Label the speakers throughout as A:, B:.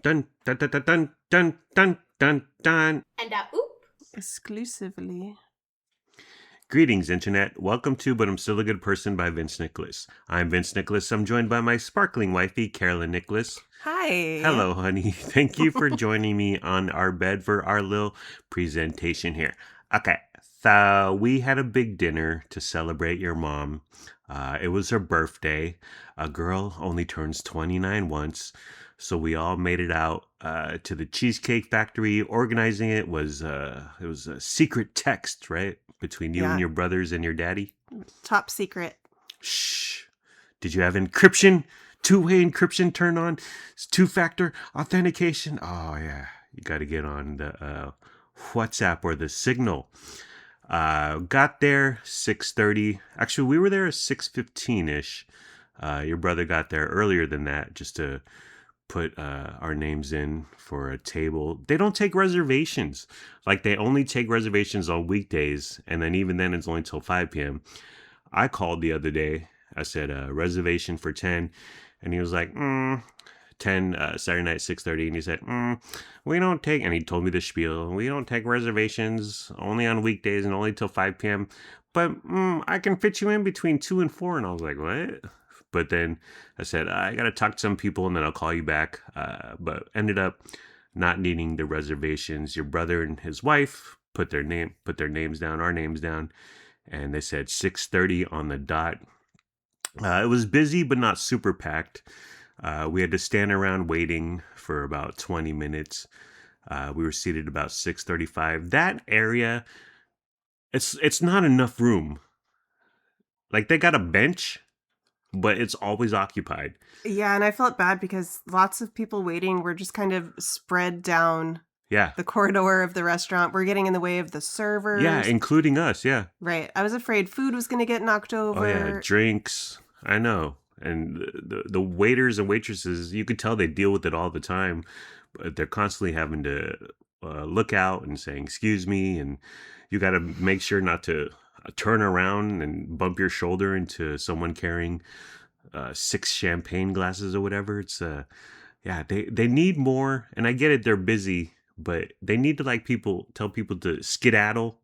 A: Dun dun dun dun dun dun dun dun dun.
B: And oop.
C: Exclusively.
A: Greetings, Internet. Welcome to But I'm Still a Good Person by Vince Nicholas. I'm Vince Nicholas. I'm joined by my sparkling wifey, Carolyn Nicholas.
C: Hi.
A: Hello, honey. Thank you for joining me on our bed for our little presentation here. Okay, so we had a big dinner to celebrate your mom. It was her birthday. A girl only turns 29 once. So we all made it out to the Cheesecake Factory. Organizing it was a secret text, right? Between you and your brothers and your daddy.
C: Top secret.
A: Shh. Did you have encryption? Two-way encryption turned on? Two-factor authentication? Oh, yeah. You got to get on the WhatsApp or the Signal. Got there 6:30. Actually, we were there at 6:15-ish. Your brother got there earlier than that just to put our names in for a table. They don't take reservations. Like, they only take reservations on weekdays, and then even then it's only till 5 p.m. I called the other day. I said, reservation for 10, and he was like, 10, Saturday night, 6:30, and he said, we don't take, and he told me the spiel, we don't take reservations, only on weekdays and only till 5 p.m., but I can fit you in between 2 and 4, and I was like, what? But then I said, I got to talk to some people and then I'll call you back. But ended up not needing the reservations. Your brother and his wife put their names down, our names down. And they said 6:30 on the dot. It was busy, but not super packed. We had to stand around waiting for about 20 minutes. We were seated about 6:35. That area, it's not enough room. Like, they got a bench, but it's always occupied.
C: Yeah, and I felt bad because lots of people waiting were just kind of spread down the corridor of the restaurant. We're getting in the way of the servers.
A: Yeah, including us, yeah.
C: Right. I was afraid food was going to get knocked over.
A: Oh, yeah, drinks. I know. And the waiters and waitresses, you could tell they deal with it all the time. But they're constantly having to look out and saying, excuse me, and you got to make sure not to turn around and bump your shoulder into someone carrying 6 champagne glasses or whatever. It's they need more, and I get it, they're busy, but they need to tell people to skedaddle,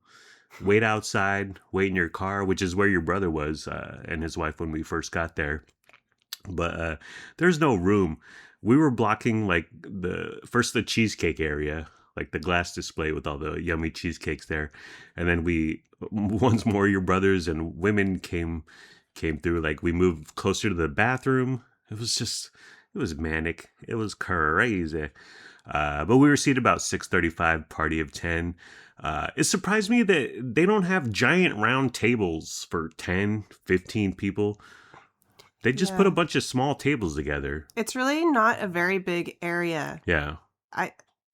A: wait outside, wait in your car, which is where your brother was and his wife when we first got there. But there's no room. We were blocking like the cheesecake area, like the glass display with all the yummy cheesecakes there. And then once more, your brothers and women came through. Like, we moved closer to the bathroom. It was manic. It was crazy. But we were seated about 6:35, party of 10. It surprised me that they don't have giant round tables for 10, 15 people. They just put a bunch of small tables together.
C: It's really not a very big area.
A: Yeah.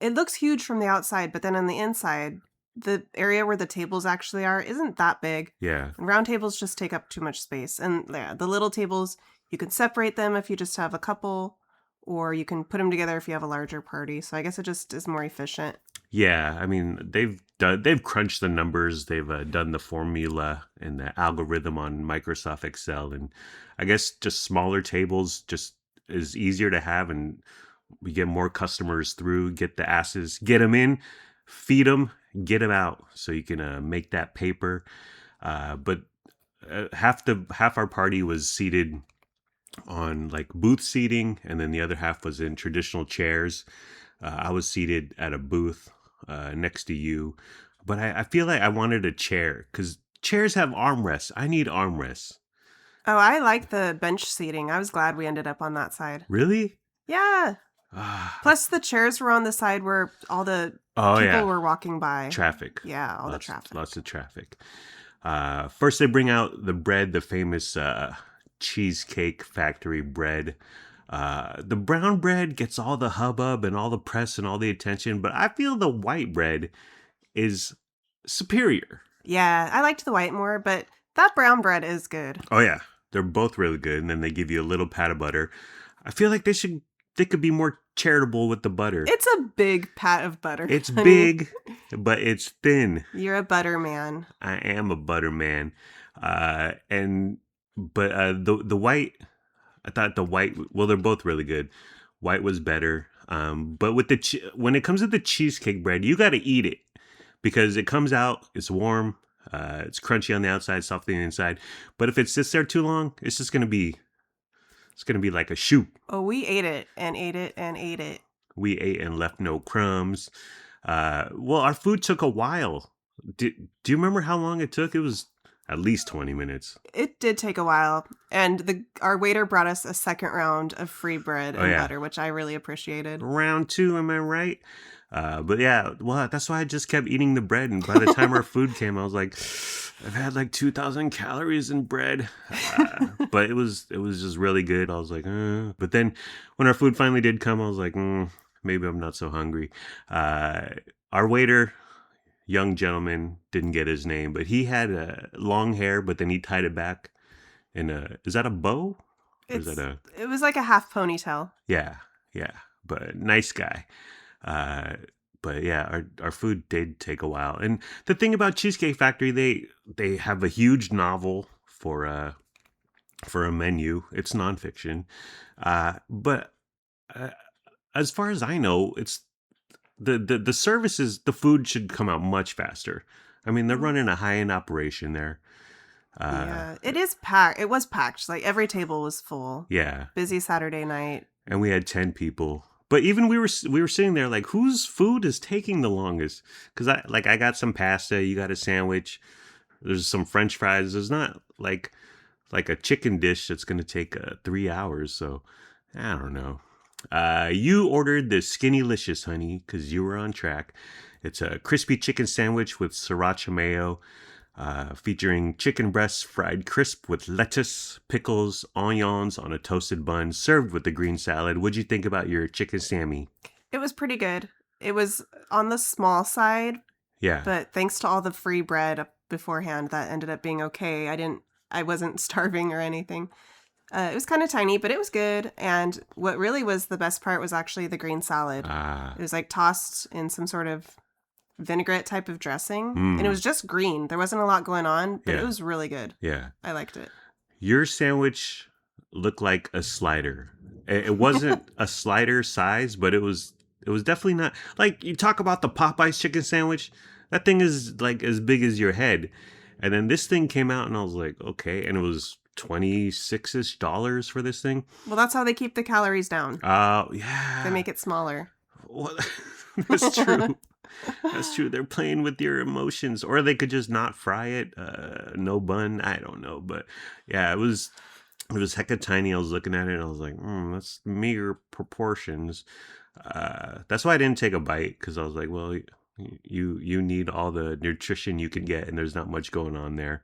C: It looks huge from the outside, but then on the inside, the area where the tables actually are isn't that big.
A: Yeah.
C: And round tables just take up too much space. And the little tables, you can separate them if you just have a couple, or you can put them together if you have a larger party. So I guess it just is more efficient.
A: Yeah, I mean, they've crunched the numbers, they've done the formula and the algorithm on Microsoft Excel, and I guess just smaller tables just is easier to have, and we get more customers through, get them in, feed them, get them out, so you can make that paper. But half our party was seated on like booth seating, and then the other half was in traditional chairs. I was seated at a booth next to you, but I feel like I wanted a chair because chairs have armrests. I need armrests.
C: Oh, I like the bench seating. I was glad we ended up on that side.
A: Really?
C: Yeah. Plus, the chairs were on the side where all the people were walking by.
A: Traffic.
C: Yeah, the traffic.
A: Lots of traffic. First, they bring out the bread, the famous Cheesecake Factory bread. The brown bread gets all the hubbub and all the press and all the attention, but I feel the white bread is superior.
C: Yeah, I liked the white more, but that brown bread is good.
A: Oh, yeah. They're both really good, and then they give you a little pat of butter. I feel like they could be more charitable with the butter.
C: It's a big pat of butter.
A: It's big, but it's thin.
C: You're a butter man.
A: I am a butter man. The white, I thought the white, well, they're both really good. White was better. But with when it comes to the cheesecake bread, you got to eat it because it comes out, it's warm, it's crunchy on the outside, soft on the inside. But if it sits there too long, it's just gonna be like a shoot.
C: Oh, we ate it and ate it and ate it.
A: We ate and left no crumbs. Well, our food took a while. Do you remember how long it took? It was at least 20 minutes.
C: It did take a while, and our waiter brought us a second round of free bread and butter, which I really appreciated.
A: Round 2, am I right? But yeah, well, that's why I just kept eating the bread, and by the time our food came, I was like, I've had like 2,000 calories in bread. But it was just really good. I was like, But then when our food finally did come, I was like, maybe I'm not so hungry. Our waiter, young gentleman, didn't get his name, but he had long hair, but then he tied it back in is that a bow? Or is that
C: it was like a half ponytail.
A: Yeah, but nice guy. But yeah, our food did take a while. And the thing about Cheesecake Factory, they have a huge novel for a menu. It's nonfiction. But as far as I know, it's the services, the food should come out much faster. I mean, they're running a high-end operation there.
C: Yeah, it is packed. It was packed. Like every table was full.
A: Yeah.
C: Busy Saturday night.
A: And we had 10 people. But even we were sitting there like, whose food is taking the longest? Because I got some pasta, you got a sandwich, there's some French fries. There's not like a chicken dish that's going to take 3 hours. So I don't know. You ordered the Skinnylicious, honey, because you were on track. It's a crispy chicken sandwich with sriracha mayo, featuring chicken breasts fried crisp with lettuce, pickles, onions on a toasted bun, served with the green salad. What'd you think about your chicken Sammy?
C: It was pretty good. It was on the small side.
A: Yeah.
C: But thanks to all the free bread beforehand, that ended up being okay. I wasn't starving or anything. It was kind of tiny, but it was good. And what really was the best part was actually the green salad. It was like tossed in some sort of vinaigrette type of dressing. And it was just green. There wasn't a lot going on, but it was really good.
A: Yeah.
C: I liked it.
A: Your sandwich looked like a slider. It wasn't a slider size, but it was definitely not. Like, you talk about the Popeyes chicken sandwich, that thing is like as big as your head. And then this thing came out and I was like, okay. And it was $26-ish for this thing.
C: Well, that's how they keep the calories down.
A: Yeah.
C: They make it smaller.
A: Well, that's true. That's true. They're playing with your emotions, or they could just not fry it. No bun. I don't know, but yeah, it was hecka tiny. I was looking at it and I was like, that's meager proportions. That's why I didn't take a bite, because I was like, well, you need all the nutrition you can get, and there's not much going on there.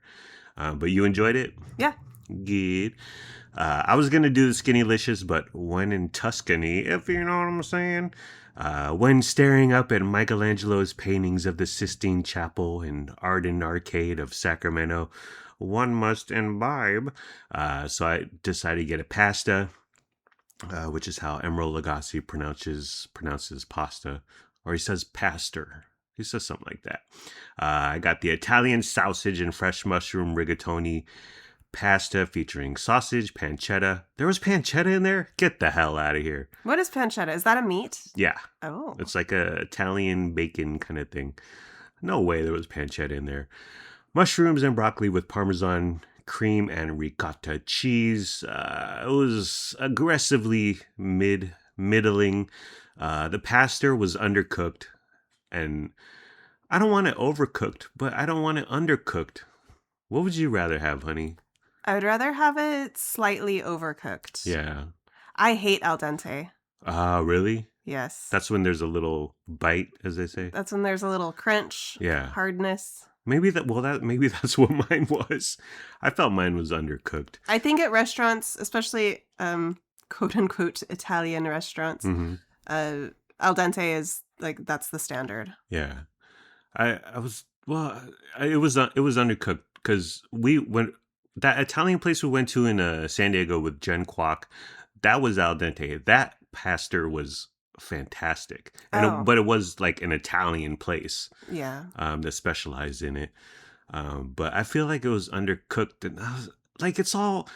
A: But you enjoyed it?
C: Yeah.
A: Good. I was gonna do the Skinnylicious, but when in Tuscany, if you know what I'm saying. When staring up at Michelangelo's paintings of the Sistine Chapel and Arden Arcade of Sacramento, one must imbibe. So I decided to get a pasta, which is how Emeril Lagasse pronounces pasta, or he says pastor. He says something like that. I got the Italian sausage and fresh mushroom rigatoni pasta featuring sausage, pancetta. There was pancetta in there? Get the hell out of here.
C: What is pancetta? Is that a meat?
A: Yeah.
C: Oh.
A: It's like a Italian bacon kind of thing. No way there was pancetta in there. Mushrooms and broccoli with Parmesan cream and ricotta cheese. It was aggressively middling. The pasta was undercooked. And I don't want it overcooked, but I don't want it undercooked. What would you rather have, honey?
C: I would rather have it slightly overcooked.
A: Yeah.
C: I hate al dente.
A: Really?
C: Yes.
A: That's when there's a little bite, as they say.
C: That's when there's a little crunch.
A: Yeah.
C: Hardness.
A: Maybe that's what mine was. I felt mine was undercooked.
C: I think at restaurants, especially quote unquote Italian restaurants, al dente is like, that's the standard.
A: Yeah. It was undercooked, because that Italian place we went to in San Diego with Jen Kwok, that was al dente. That pasta was fantastic, but it was like an Italian place, that specialized in it. But I feel like it was undercooked, and I was like, it's all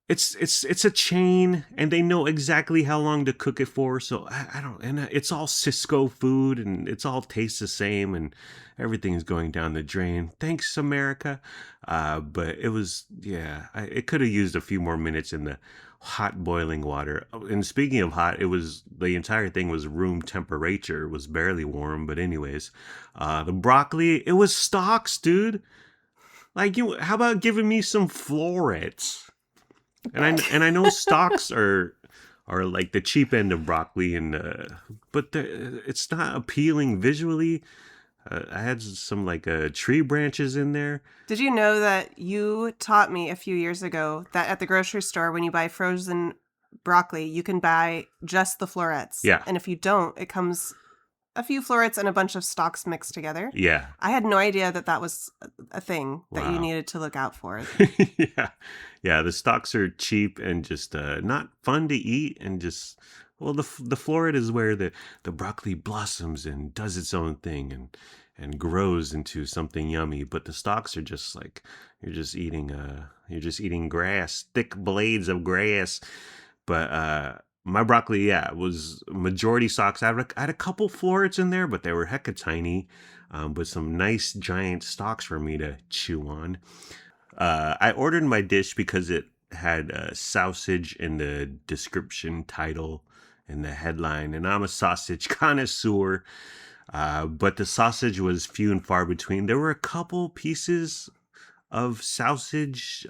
A: it's a chain, and they know exactly how long to cook it for. So I don't, and it's all Cisco food, and it's all tastes the same, and everything's going down the drain. Thanks, America. But it was, yeah, it could have used a few more minutes in the hot boiling water. And speaking of hot, it was the entire thing was room temperature. It was barely warm, but anyways, the broccoli, it was stalks, dude. Like how about giving me some florets? And I know stalks are like the cheap end of broccoli, but it's not appealing visually. I had some like tree branches in there.
C: Did you know that you taught me a few years ago that at the grocery store, when you buy frozen broccoli, you can buy just the florets?
A: Yeah.
C: And if you don't, it comes a few florets and a bunch of stalks mixed together.
A: Yeah.
C: I had no idea that was a thing that you
A: Wow.
C: needed to look out for.
A: Yeah. Yeah, the stalks are cheap and just not fun to eat, and just, well, the floret is where the broccoli blossoms and does its own thing and grows into something yummy, but the stalks are just like you're just eating grass, thick blades of grass. But my broccoli, yeah, was majority stalks. I had a couple florets in there, but they were hecka tiny, but some nice giant stalks for me to chew on. I ordered my dish because it had sausage in the description, title, and the headline, and I'm a sausage connoisseur. But the sausage was few and far between. There were a couple pieces of sausage,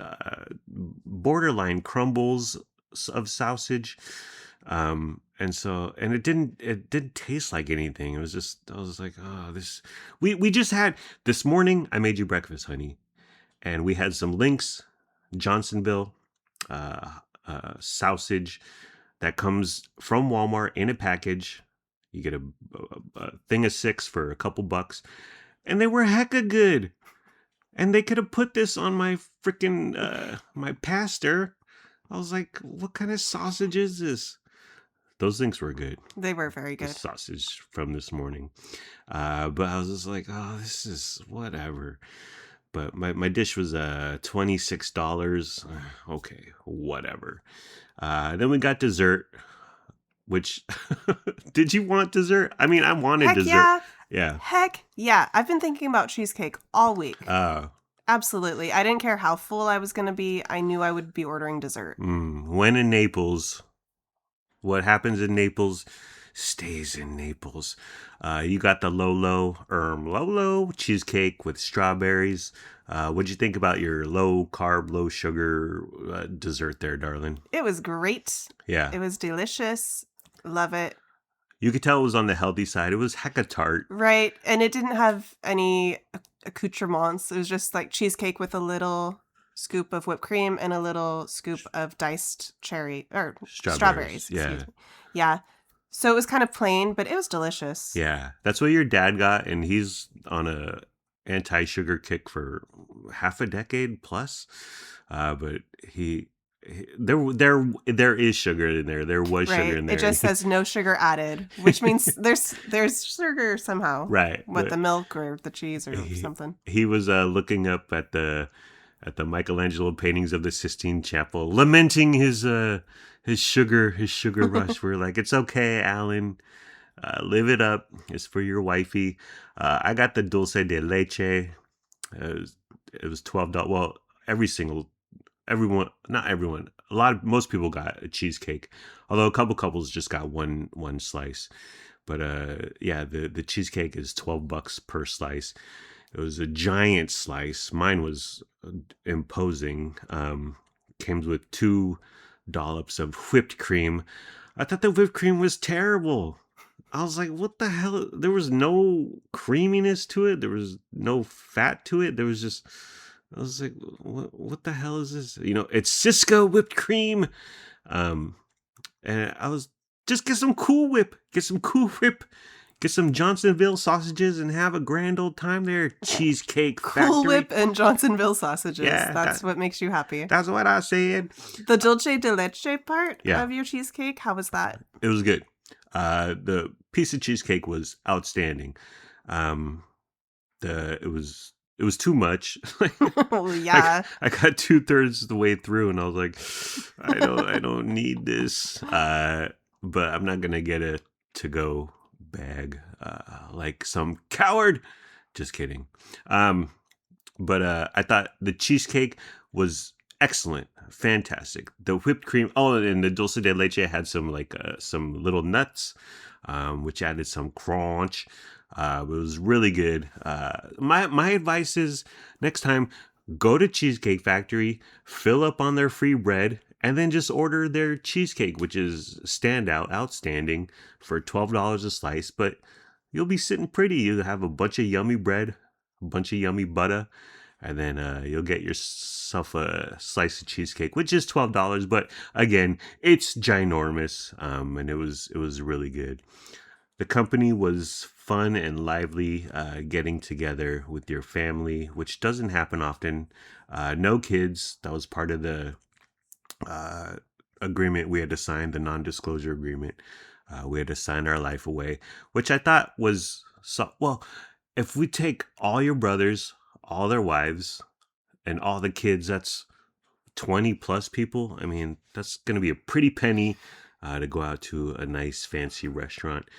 A: borderline crumbles of sausage, and it didn't taste like anything. It was just, I was like, oh, this. We just had this morning. I made you breakfast, honey. And we had some Lynx, Johnsonville, sausage that comes from Walmart in a package. You get a thing of 6 for a couple bucks. And they were hecka good. And they could have put this on my freaking, my pastor. I was like, what kind of sausage is this? Those things were good.
C: They were very good.
A: The sausage from this morning. But I was just like, oh, this is whatever. But my dish was $26. Okay, whatever. Then we got dessert, which did you want dessert? I mean, I wanted dessert.
C: Yeah.
A: Yeah.
C: Heck yeah. I've been thinking about cheesecake all week.
A: Oh.
C: Absolutely. I didn't care how full I was going to be. I knew I would be ordering dessert.
A: When in Naples, what happens in Naples stays in Naples. You got the Lolo cheesecake with strawberries. What'd you think about your low carb, low sugar dessert there, darling?
C: It was great.
A: Yeah.
C: It was delicious. Love it.
A: You could tell it was on the healthy side. It was hecka tart.
C: Right. And it didn't have any accoutrements. It was just like cheesecake with a little scoop of whipped cream and a little scoop of diced strawberries.
A: Yeah.
C: Yeah. So it was kind of plain, but it was delicious.
A: Yeah. That's what your dad got, and he's on a anti-sugar kick for half a decade plus. But there is sugar in there. There was sugar in there.
C: It just says no sugar added, which means there's sugar somehow.
A: Right.
C: What, the milk or the cheese or something.
A: He was looking up at the Michelangelo paintings of the Sistine Chapel, lamenting his sugar rush. We're like, it's okay, Alan. Live it up. It's for your wifey. I got the dulce de leche. It was $12. Well, not everyone. Most people got a cheesecake. Although a couple couples just got one slice. But yeah, the cheesecake is $12 per slice. It was a giant slice. Mine was imposing. Came with 2 dollops of whipped cream. I thought the whipped cream was terrible. I was like, what the hell? There was no creaminess to it. There was no fat to it. There was just, I was like, what the hell is this? It's Cisco whipped cream. And I was, just get some Cool Whip. Get some Johnsonville sausages and have a grand old time there. Cheesecake Factory.
C: Cool Whip and Johnsonville sausages.
A: Yeah,
C: that's what makes you happy.
A: That's what I said.
C: The dulce de leche part of your cheesecake, how was that?
A: It was good. The piece of cheesecake was outstanding. It was it was too much.
C: Oh,
A: I,
C: yeah.
A: I got 2/3 the way through, and I was like, I don't need this. But I'm not gonna get a to-go bag like some coward. Just kidding. But I thought the cheesecake was excellent, fantastic. The whipped cream. Oh, and the dulce de leche had some little nuts, which added some crunch. It was really good. My advice is next time go to Cheesecake Factory, fill up on their free bread, and then just order their cheesecake, which is outstanding for $12 a slice. But you'll be sitting pretty. You'll have a bunch of yummy bread, a bunch of yummy butter, and then you'll get yourself a slice of cheesecake, which is $12. But again, it's ginormous, and it was really good. The company was fun and lively, getting together with your family, which doesn't happen often. No kids. That was part of the agreement we had to sign, the non-disclosure agreement. We had to sign our life away, which I thought was well. If we take all your brothers, all their wives, and all the kids, that's 20 plus people. I mean, that's going to be a pretty penny to go out to a nice fancy restaurant.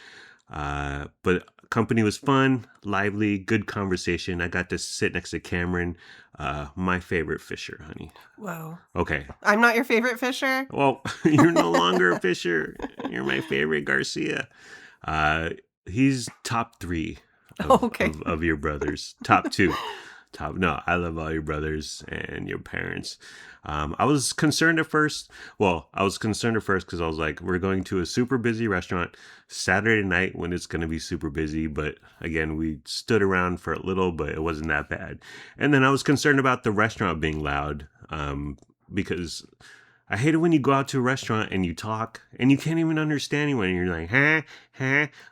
A: But company was fun, lively, good conversation. I got to sit next to Cameron, my favorite fisher, honey.
C: Whoa.
A: Okay.
C: I'm not your favorite fisher?
A: Well, you're no longer a fisher. You're my favorite Garcia. He's top 3 of your brothers. Top 2. No, I love all your brothers and your parents. I was concerned at first. Well, I was concerned at first because I was like, we're going to a super busy restaurant Saturday night when it's going to be super busy. But again, we stood around for a little, but it wasn't that bad. And then I was concerned about the restaurant being loud, because I hate it when you go out to a restaurant and you talk and you can't even understand anyone. And you're like,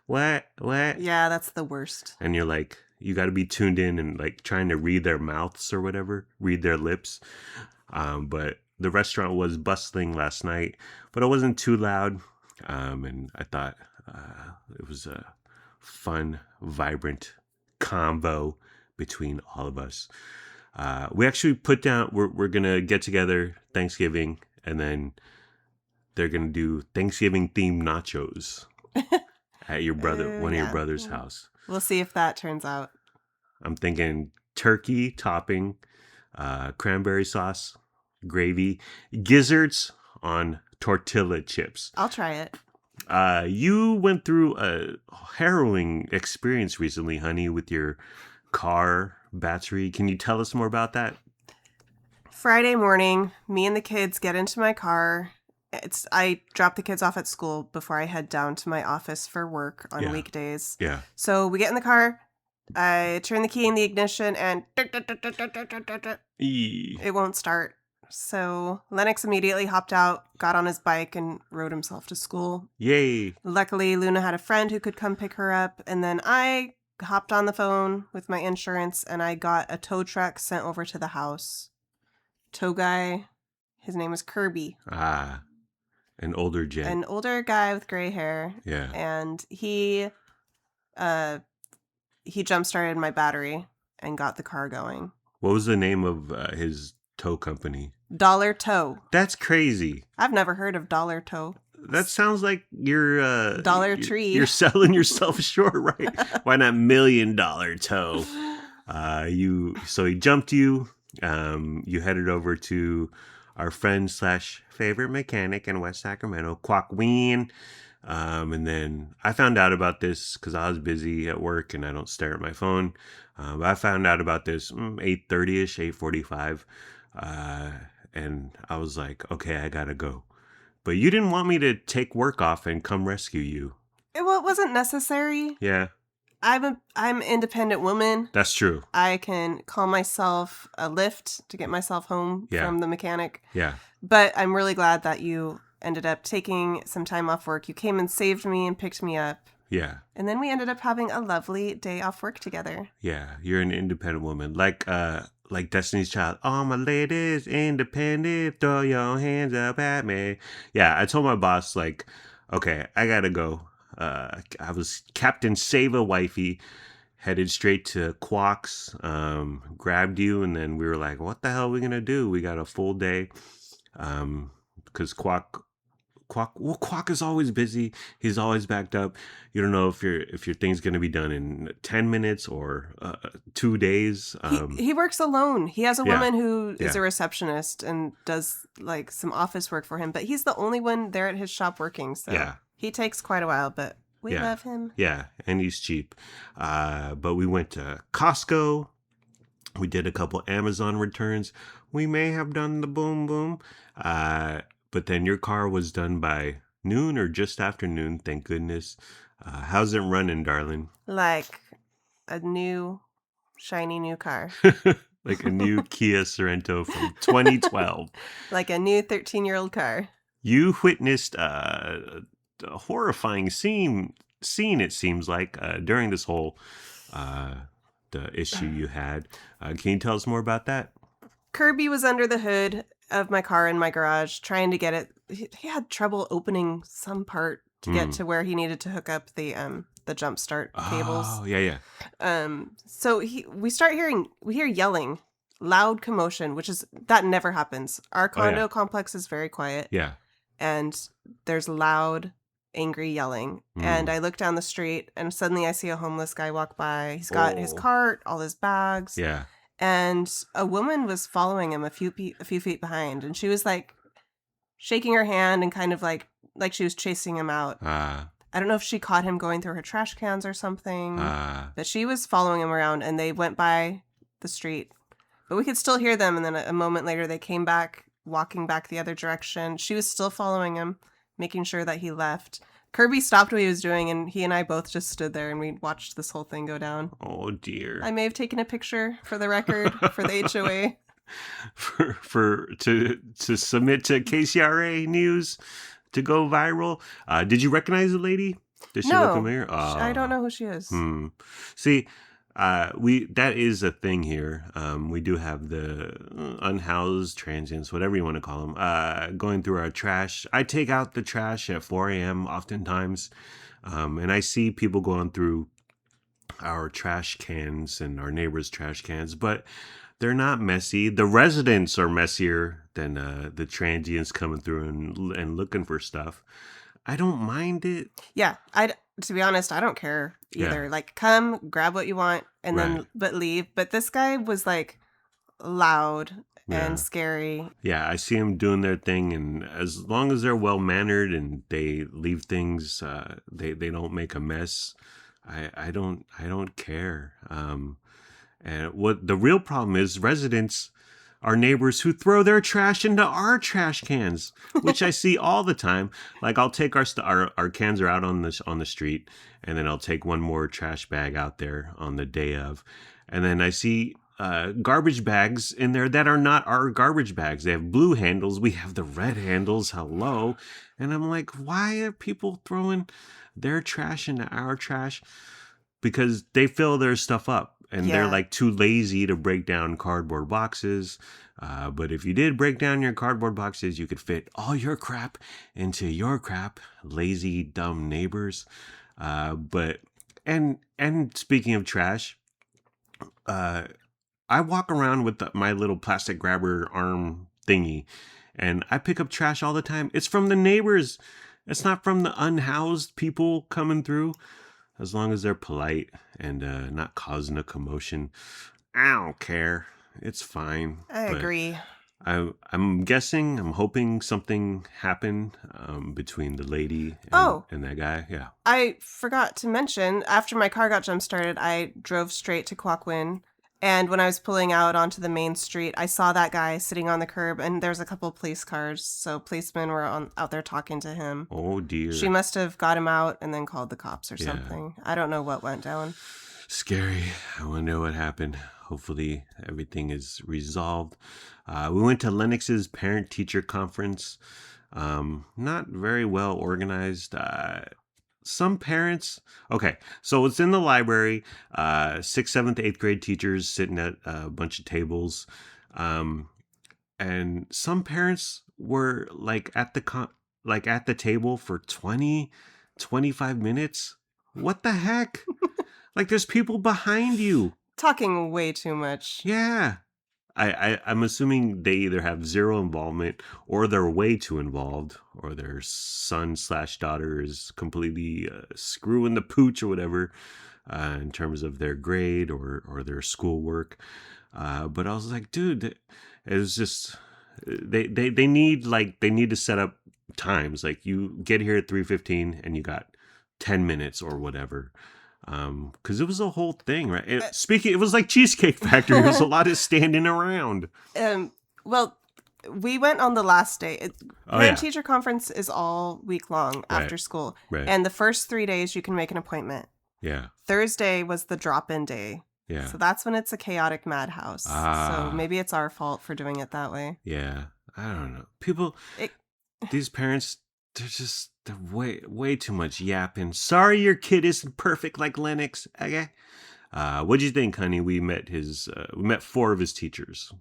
A: what?
C: Yeah, that's the worst.
A: And you're like, you got to be tuned in and like trying to read their mouths or whatever, read their lips. But the restaurant was bustling last night, but it wasn't too loud. And I thought it was a fun, vibrant convo between all of us. We actually put down, we're going to get together Thanksgiving, and then they're going to do Thanksgiving themed nachos at one of your brother's house.
C: We'll see if that turns out.
A: I'm thinking turkey topping, cranberry sauce, gravy, gizzards on tortilla chips.
C: I'll try it.
A: You went through a harrowing experience recently, honey, with your car battery. Can you tell us more about that?
C: Friday morning, me and the kids get into my car. I drop the kids off at school before I head down to my office for work on weekdays.
A: Yeah.
C: So we get in the car, I turn the key in the ignition, and it won't start. So Lennox immediately hopped out, got on his bike, and rode himself to school.
A: Yay.
C: Luckily, Luna had a friend who could come pick her up, and then I hopped on the phone with my insurance, and I got a tow truck sent over to the house. Tow guy, his name was Kirby.
A: An older gent.
C: An older guy with gray hair.
A: Yeah.
C: And he jump-started my battery and got the car going.
A: What was the name of his tow company?
C: Dollar Tow.
A: That's crazy.
C: I've never heard of Dollar Tow.
A: That sounds like you're
C: Dollar Tree.
A: You're selling yourself short, right? Why not $1 million tow? So he jumped you. You headed over to our friend / favorite mechanic in West Sacramento, Quack Ween. And then I found out about this because I was busy at work and I don't stare at my phone. But I found out about this 8:30ish, 8:45. And I was like, okay, I gotta go. But you didn't want me to take work off and come rescue you.
C: It wasn't necessary.
A: Yeah.
C: I'm an independent woman.
A: That's true.
C: I can call myself a lift to get myself home from the mechanic.
A: Yeah.
C: But I'm really glad that you ended up taking some time off work. You came and saved me and picked me up.
A: Yeah.
C: And then we ended up having a lovely day off work together.
A: Yeah. You're an independent woman. Like Destiny's Child. All my ladies independent, throw your hands up at me. Yeah. I told my boss, okay, I gotta go. I was Captain Save-a-Wifey. headed straight to Quack's, grabbed you, and then we were like, what the hell are we going to do? We got a full day, because Quack is always busy. He's always backed up. You don't know if your thing's going to be done in 10 minutes or 2 days.
C: He works alone. He has a
A: Yeah.
C: woman who is
A: Yeah.
C: a receptionist and does like some office work for him, but he's the only one there at his shop working. So
A: Yeah.
C: he takes quite a while, but we
A: Yeah.
C: love him.
A: Yeah, and he's cheap. But we went to Costco. We did a couple Amazon returns. We may have done the boom boom. But then your car was done by noon or just after noon, thank goodness. How's it running, darling?
C: Like a new, shiny new car.
A: Like a new Kia Sorento from 2012.
C: Like a new 13-year-old car.
A: You witnessed a horrifying scene, it seems like, during this whole the issue you had. Can you tell us more about that?
C: Kirby was under the hood of my car in my garage trying to get it. He had trouble opening some part to get to where he needed to hook up the jump start cables.
A: Oh, yeah.
C: So we hear yelling, loud commotion, that never happens. Our condo complex is very quiet.
A: Yeah.
C: And there's loud, angry yelling. And I look down the street and suddenly I see a homeless guy walk by. He's got his cart, all his bags.
A: Yeah.
C: And a woman was following him a few feet behind, and she was like shaking her hand and kind of like she was chasing him out. I don't know if she caught him going through her trash cans or something, but she was following him around, and they went by the street, but we could still hear them. And then a moment later, they came back, walking back the other direction. She was still following him, making sure that he left. Kirby stopped what he was doing, and he and I both just stood there and we watched this whole thing go down.
A: Oh dear.
C: I may have taken a picture for the record for the HOA.
A: to submit to KCRA news to go viral. Did you recognize the lady? Did she look familiar?
C: I don't know who she is.
A: See, that is a thing here. We do have the unhoused transients, whatever you want to call them, going through our trash. I take out the trash at 4 a.m. oftentimes, and I see people going through our trash cans and our neighbors' trash cans, but they're not messy. The residents are messier than the transients coming through and looking for stuff. I don't mind it.
C: Yeah, to be honest, I don't care either.
A: Yeah.
C: Like, come, grab what you want, and then but leave. But this guy was like loud and scary.
A: Yeah, I see them doing their thing, and as long as they're well mannered and they leave things, they don't make a mess. I don't care. And what the real problem is, residents, our neighbors who throw their trash into our trash cans, which I see all the time. Like, I'll take our cans are out on the street, and then I'll take one more trash bag out there on the day of, and then I see garbage bags in there that are not our garbage bags. They have blue handles. We have the red handles. Hello. And I'm like, why are people throwing their trash into our trash? Because they fill their stuff up. And they're like too lazy to break down cardboard boxes. But if you did break down your cardboard boxes, you could fit all your crap into your crap. Lazy, dumb neighbors. But speaking of trash, I walk around with my little plastic grabber arm thingy, and I pick up trash all the time. It's from the neighbors. It's not from the unhoused people coming through. As long as they're polite and not causing a commotion, I don't care. It's fine.
C: I agree.
A: I'm hoping something happened between the lady and that guy. Yeah.
C: I forgot to mention, after my car got jump started, I drove straight to Quaquin. And when I was pulling out onto the main street, I saw that guy sitting on the curb, and there's a couple police cars. So policemen were out there talking to him.
A: Oh, dear.
C: She must have got him out and then called the cops or something. I don't know what went down.
A: Scary. I wonder what happened. Hopefully everything is resolved. We went to Lennox's parent-teacher conference. Not very well organized. Some parents, okay, so it's in the library, 6th, 7th, 8th grade teachers sitting at a bunch of tables, and some parents were like at the table for 20, 25 minutes. What the heck? Like there's people behind you.
C: Talking way too much.
A: Yeah. I'm assuming they either have zero involvement or they're way too involved or their son slash daughter is completely screwing the pooch or whatever in terms of their grade or their schoolwork. But I was like, dude, it was just they need to set up times. Like you get here at 3:15 and you got 10 minutes or whatever. Because it was a whole thing, right? It was like Cheesecake Factory. It was a lot of standing around.
C: Well, we went on the last day.
A: Oh,
C: Parent teacher conference is all week long after school.
A: Right.
C: And the first 3 days you can make an appointment.
A: Yeah.
C: Thursday was the drop-in day.
A: Yeah.
C: So that's when it's a chaotic madhouse. So maybe it's our fault for doing it that way.
A: Yeah. I don't know. These parents, they're way too much yapping. Sorry your kid isn't perfect like Lennox. Okay. What'd you think, honey? We met 4 of his teachers.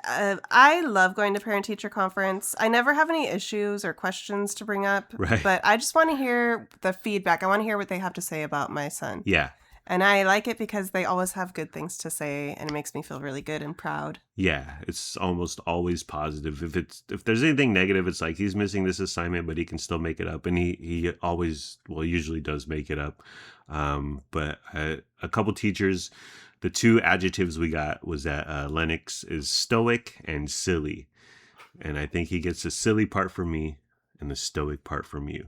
C: I love going to parent-teacher conference. I never have any issues or questions to bring up.
A: Right.
C: But I just want to hear the feedback. I want to hear what they have to say about my son.
A: Yeah.
C: And I like it because they always have good things to say, and it makes me feel really good and proud.
A: Yeah, it's almost always positive. If there's anything negative, it's like he's missing this assignment, but he can still make it up, and he usually does make it up. But a couple teachers, the 2 adjectives we got was that Lennox is stoic and silly, and I think he gets the silly part from me and the stoic part from you.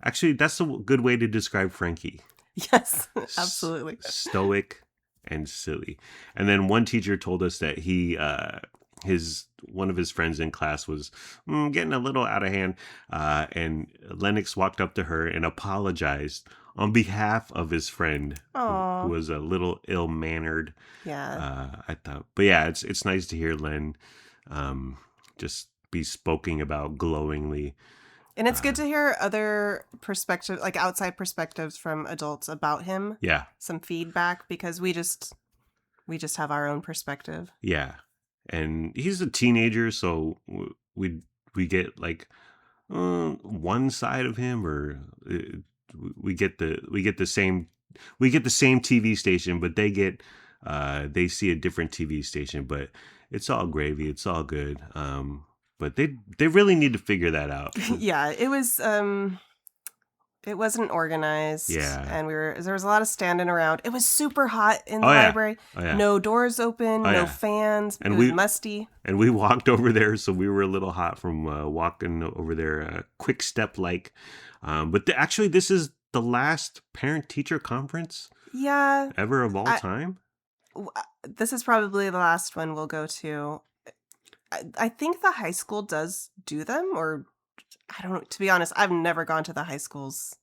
A: Actually, that's a good way to describe Frankie.
C: Yes, absolutely.
A: Stoic and silly. And then one teacher told us that one of his friends in class was getting a little out of hand, and Lennox walked up to her and apologized on behalf of his friend who was a little ill-mannered.
C: Yeah.
A: I thought, but yeah, it's nice to hear Len just be spoken about glowingly.
C: And it's good to hear other perspectives, like outside perspectives from adults about him.
A: Yeah.
C: Some feedback, because we just have our own perspective.
A: Yeah. And he's a teenager, so we get like one side of him, or we get the same TV station, but they see a different TV station, but it's all gravy, it's all good. But they really need to figure that out.
C: Yeah, it wasn't organized.
A: Yeah.
C: And there was a lot of standing around. It was super hot in the library.
A: Oh, yeah.
C: No doors open, no fans. And it was musty.
A: And we walked over there, so we were a little hot from walking over there, quick step like. But actually, this is the last parent-teacher conference ever of all time.
C: This is probably the last one we'll go to. I think the high school does do them, or I don't know. To be honest, I've never gone to the high schools.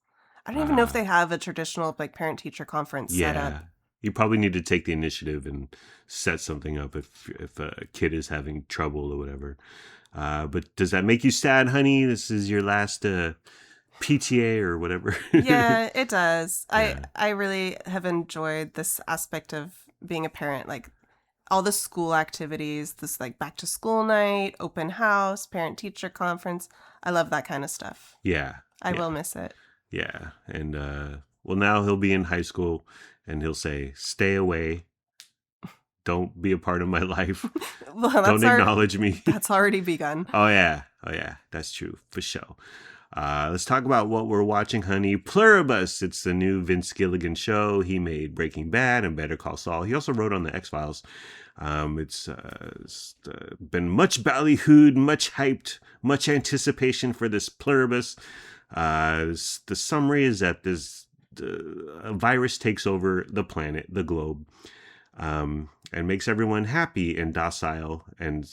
C: I don't even know if they have a traditional like parent-teacher conference set up.
A: You probably need to take the initiative and set something up if a kid is having trouble or whatever. But does that make you sad, honey? This is your last PTA or whatever.
C: Yeah, it does.
A: Yeah.
C: I really have enjoyed this aspect of being a parent, like all the school activities, this like back to school night, open house, parent teacher conference. I love that kind of stuff.
A: Yeah.
C: I will miss it.
A: Yeah. And well, now he'll be in high school and he'll say, "Stay away. Don't be a part of my life.
C: Well,
A: don't acknowledge me."
C: That's already begun.
A: Oh yeah. That's true for sure. Let's talk about what we're watching, honey. Pluribus. It's the new Vince Gilligan show. He made Breaking Bad and Better Call Saul. He also wrote on the X-Files. It's been much ballyhooed, much hyped, much anticipation for this Pluribus. The summary is that a virus takes over the planet, the globe, and makes everyone happy and docile, and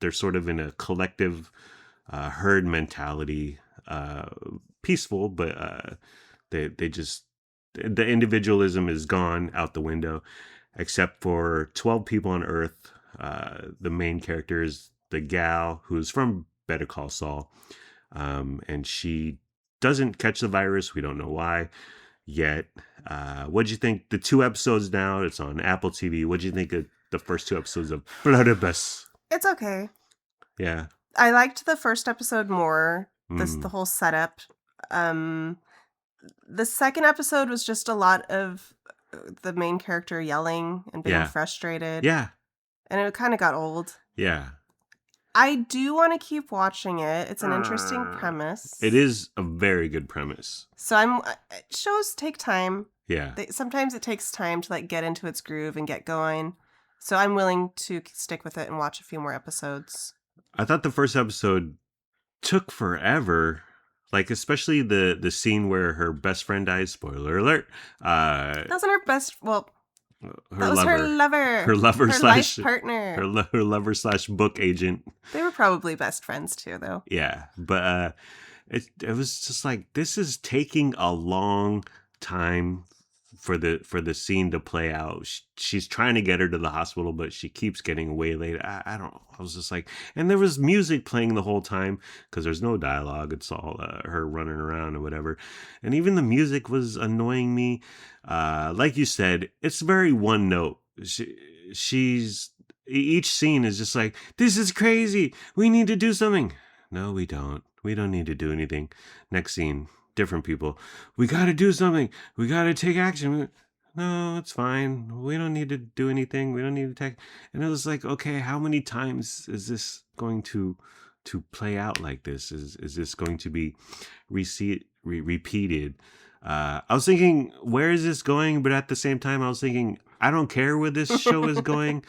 A: they're sort of in a collective herd mentality. Peaceful, but they just, the individualism is gone out the window, except for 12 people on Earth. The main character is the gal who's from Better Call Saul, and she doesn't catch the virus. We don't know why yet. What'd you think? The 2 episodes now, it's on Apple TV. What'd you think of the first 2 episodes of Pluribus?
C: It's okay.
A: Yeah.
C: I liked the first episode more. The whole setup. The second episode was just a lot of the main character yelling and being
A: Yeah.
C: frustrated.
A: Yeah.
C: And it kind of got old.
A: Yeah.
C: I do want to keep watching it. It's an interesting premise.
A: It is a very good premise.
C: So shows take time.
A: Yeah.
C: Sometimes it takes time to like get into its groove and get going. So I'm willing to stick with it and watch a few more episodes.
A: I thought the first episode took forever. Like, especially the scene where her best friend dies. Spoiler alert.
C: That wasn't her best. Well,
A: her
C: was
A: lover.
C: her lover.
A: Her lover
C: her
A: slash
C: life partner.
A: Her lover slash book agent.
C: They were probably best friends too, though.
A: Yeah, but it was just like, this is taking a long time for the scene to play out. She's trying to get her to the hospital, but she keeps getting waylaid. I don't know. I was just like, and there was music playing the whole time because there's no dialogue. It's all her running around or whatever. And even the music was annoying me. Like you said, it's very one note. She's each scene is just like, this is crazy. We need to do something. No, we don't. We don't need to do anything. Next scene. Different people. We got to do something. We got to take action. No, it's fine. We don't need to do anything. We don't need to take. And it was like, okay, how many times is this going to play out like this? Is this going to be repeated? I was thinking, where is this going? But at the same time, I was thinking, I don't care where this show is going.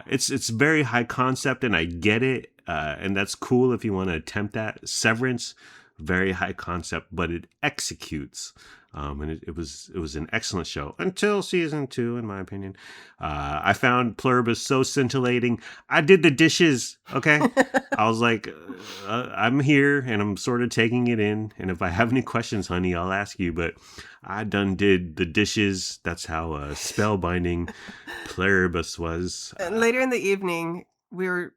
A: It's very high concept, and I get it. And that's cool if you want to attempt that. Severance, very high concept, but it executes. And it was an excellent show until season 2, in my opinion. I found Pluribus so scintillating. I did the dishes. Okay. I was like, I'm here and I'm sort of taking it in. And if I have any questions, honey, I'll ask you. But I done did the dishes. That's how spellbinding Pluribus was.
C: And later in the evening, we were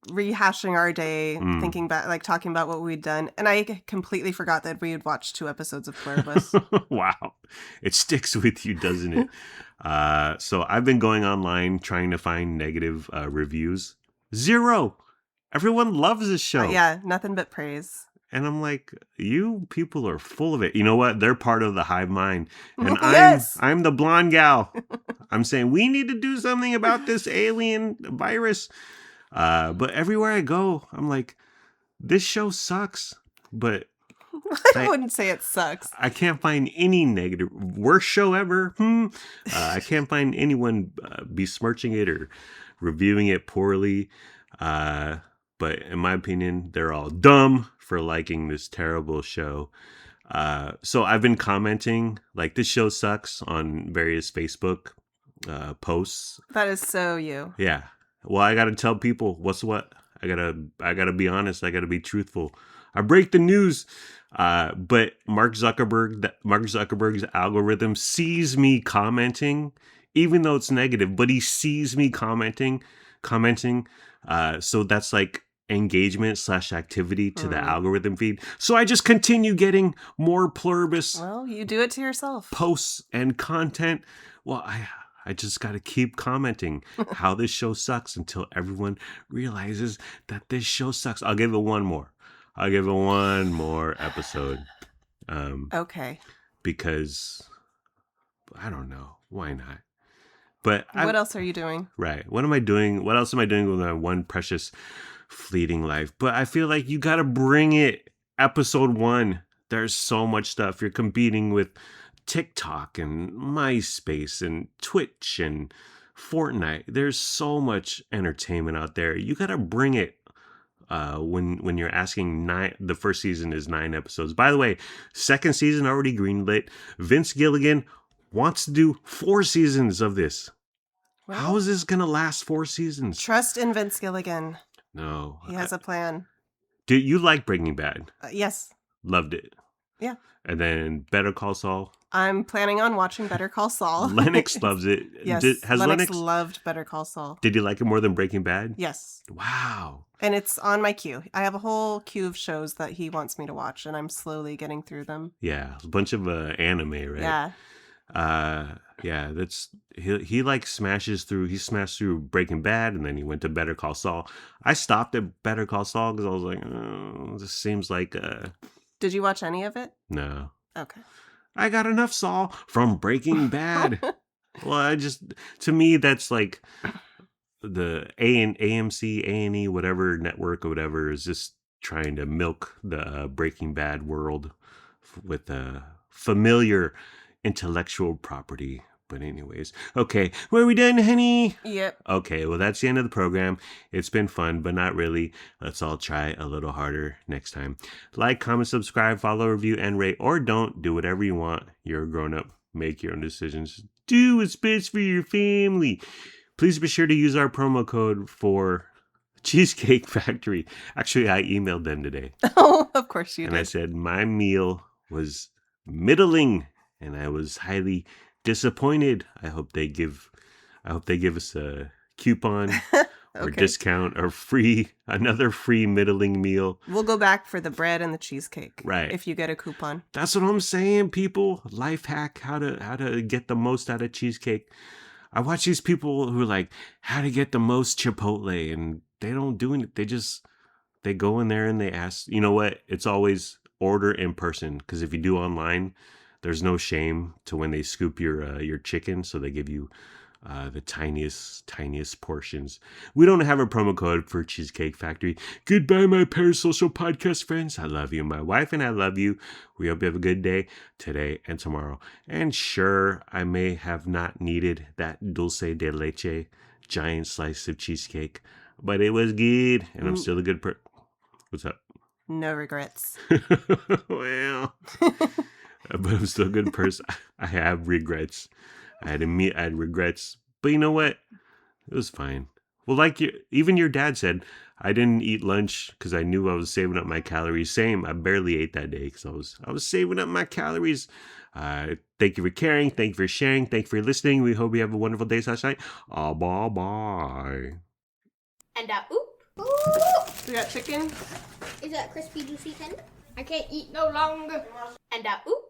C: rehashing our day, thinking back, like talking about what we'd done, and I completely forgot that we had watched 2 episodes of Pluribus.
A: Wow, it sticks with you, doesn't it? So I've been going online trying to find negative reviews. 0. Everyone loves this show.
C: Yeah, nothing but praise.
A: And I'm like, you people are full of it. You know what? They're part of the hive mind. And
C: Yes!
A: I'm the blonde gal. I'm saying we need to do something about this alien virus. But everywhere I go, I'm like, this show sucks. But
C: I wouldn't say it sucks.
A: I can't find any negative. Worst show ever. I can't find anyone besmirching it or reviewing it poorly. But in my opinion, they're all dumb for liking this terrible show. So I've been commenting like, this show sucks on various Facebook posts.
C: That is so you.
A: Yeah. Well, I got to tell people what's what. I gotta be honest. I gotta be truthful. I break the news. But Mark Zuckerberg's algorithm sees me commenting, even though it's negative, but he sees me commenting. So that's like engagement / activity to the algorithm feed. So I just continue getting more Pluribus.
C: Well, you do it to yourself.
A: Posts and content. Well, I just got to keep commenting how this show sucks until everyone realizes that this show sucks. I'll give it one more. I'll give it one more episode.
C: Okay.
A: Because I don't know. Why not? But
C: what else are you doing?
A: Right. What am I doing? What else am I doing with my one precious fleeting life? But I feel like you got to bring it. Episode 1. There's so much stuff. You're competing with TikTok and MySpace and Twitch and Fortnite. There's so much entertainment out there. You got to bring it. When you're asking the first season is 9 episodes. By the way, second season already greenlit. Vince Gilligan wants to do 4 seasons of this. Well, how is this gonna last 4 seasons?
C: Trust in Vince Gilligan.
A: No,
C: he has a plan.
A: Did you like Breaking Bad?
C: Yes.
A: Loved it.
C: Yeah.
A: And then Better Call Saul.
C: I'm planning on watching Better Call Saul.
A: Lennox loves it.
C: Yes,
A: Has
C: Lennox loved Better Call Saul.
A: Did you like it more than Breaking Bad?
C: Yes.
A: Wow.
C: And it's on my queue. I have a whole queue of shows that he wants me to watch, and I'm slowly getting through them.
A: Yeah, a bunch of anime, right?
C: Yeah.
A: Yeah, that's he like smashes through. He smashed through Breaking Bad, and then he went to Better Call Saul. I stopped at Better Call Saul because I was like, oh, this seems like
C: Did you watch any of it?
A: No.
C: Okay.
A: I got enough, Saul, from Breaking Bad. Well, to me, that's like the AMC, A&E, whatever network or whatever is just trying to milk the Breaking Bad world with familiar intellectual property. But anyways, okay, were we done, honey?
C: Yep.
A: Okay, well, that's the end of the program. It's been fun, but not really. Let's all try a little harder next time. Like, comment, subscribe, follow, review, and rate, or don't. Do whatever you want. You're a grown-up. Make your own decisions. Do what's best for your family. Please be sure to use our promo code for Cheesecake Factory. Actually, I emailed them today.
C: Oh, of course you
A: and
C: did.
A: I said my meal was middling, and I was highly disappointed. I hope they give us a coupon or
C: Okay.
A: discount or another free middling meal.
C: We'll go back for the bread and the cheesecake.
A: Right.
C: If you get a coupon.
A: That's what I'm saying, people. Life hack, how to get the most out of cheesecake. I watch these people who are like, how to get the most Chipotle, and they don't do it. They go in there and they ask, you know what? It's always order in person, because if you do online, there's no shame to when they scoop your chicken, so they give you the tiniest portions. We don't have a promo code for Cheesecake Factory. Goodbye, my parasocial podcast friends. I love you, my wife, and I love you. We hope you have a good day today and tomorrow. And sure, I may have not needed that dulce de leche giant slice of cheesecake, but it was good, and I'm still a good person. What's up?
C: No regrets.
A: Well, but I'm still a good person. I have regrets. I had regrets, but you know what? It was fine. Well, like even your dad said, I didn't eat lunch because I knew I was saving up my calories. Same, I barely ate that day because I was saving up my calories. Thank you for caring. Thank you for sharing. Thank you for listening. We hope you have a wonderful day / night. Bye.
B: And oop.
C: We got chicken.
B: Is that crispy, juicy tender? I can't eat no longer. And oop.